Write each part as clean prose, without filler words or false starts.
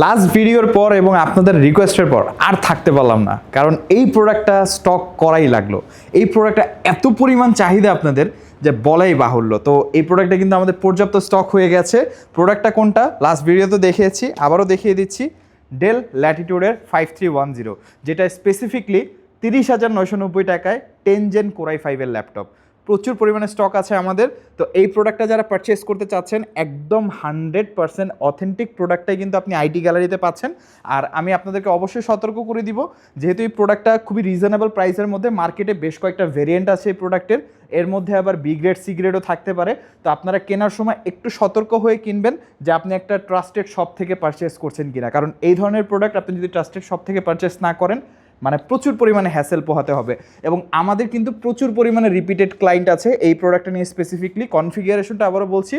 Last ভিডিওর পর এবং আপনাদের রিকোয়েস্টের পর আর থাকতে পারলাম না, কারণ এই প্রোডাক্টটা স্টক করাই লাগলো। এই প্রোডাক্টটা এত পরিমাণ চাহিদা আপনাদের যে বলাই বাহুল্য। তো এই প্রোডাক্টটা কিন্তু আমাদের পর্যাপ্ত স্টক হয়ে গেছে। প্রোডাক্টটা কোনটা লাস্ট ভিডিওতে দেখিয়েছি, আবারও দেখিয়ে দিচ্ছি। ডেল ল্যাটিটিউডের 5310, যেটা স্পেসিফিকলি 30,990 টাকায় 10 জেন কোরাই 5-এর ল্যাপটপ। প্রচুর পরিমাণে স্টক আছে আমাদের। তো এই প্রোডাক্টটা যারা পারচেস করতে চাচ্ছেন, একদম 100% অথেন্টিক প্রোডাক্টটাই কিন্তু আপনি আইটি গ্যালারিতে পাচ্ছেন। আর আমি আপনাদেরকে অবশ্যই সতর্ক করে দিব, যেহেতু এই প্রোডাক্টটা খুবই রিজনেবল প্রাইসের মধ্যে, মার্কেটে বেশ কয়েকটা ভেরিয়েন্ট আছে এই প্রোডাক্টের, এর মধ্যে আবার বি গ্রেড সি গ্রেডও থাকতে পারে। তো আপনারা কেনার সময় একটু সতর্ক হয়ে কিনবেন যে আপনি একটা ট্রাস্টেড শপ থেকে পারচেস করছেন কিনা, কারণ এই ধরনের প্রোডাক্ট আপনি যদি ট্রাস্টেড শপ থেকে পারচেস না করেন, মানে প্রচুর পরিমাণে হ্যাসেল পোহাতে হবে। এবং আমাদের কিন্তু প্রচুর পরিমাণে রিপিটেড ক্লায়েন্ট আছে এই প্রোডাক্টটা নিয়ে স্পেসিফিকলি। কনফিগারেশনটা আবারও বলছি,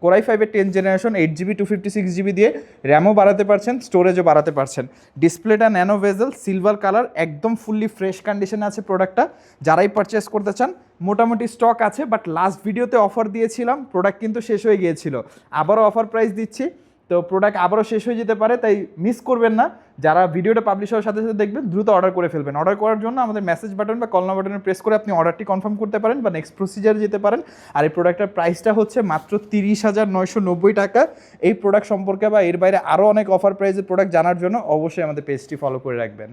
কোরাই 5-এর 10 জেনারেশন, 8GB 256GB দিয়ে র্যামও বাড়াতে পারছেন, স্টোরেজও বাড়াতে পারছেন। ডিসপ্লেটা ন্যানো ভেজেল সিলভার কালার, একদম ফুললি ফ্রেশ কন্ডিশনে আছে প্রোডাক্টটা। যারাই পারচেস করতে চান, মোটামুটি স্টক আছে, বাট লাস্ট ভিডিওতে অফার দিয়েছিলাম, প্রোডাক্ট কিন্তু শেষ হয়ে গিয়েছিল। আবারও অফার প্রাইস দিচ্ছি, তো প্রোডাক্ট আবারও শেষ হয়ে যেতে পারে, তাই মিস করবেন না। যারা ভিডিওটা পাবলিশ হওয়ার সাথে সাথে দেখবেন, দ্রুত অর্ডার করে ফেলবেন। অর্ডার করার জন্য আমাদের মেসেজ বাটন বা কল বাটনে প্রেস করে আপনি অর্ডারটি কনফার্ম করতে পারেন বা নেক্সট প্রসিজারে যেতে পারেন। আর এই প্রোডাক্টের প্রাইসটা হচ্ছে মাত্র 30,990 টাকা। এই প্রোডাক্ট সম্পর্কে বা এর বাইরে আরও অনেক অফার প্রাইসের প্রোডাক্ট জানার জন্য অবশ্যই আমাদের পেজটি ফলো করে রাখবেন।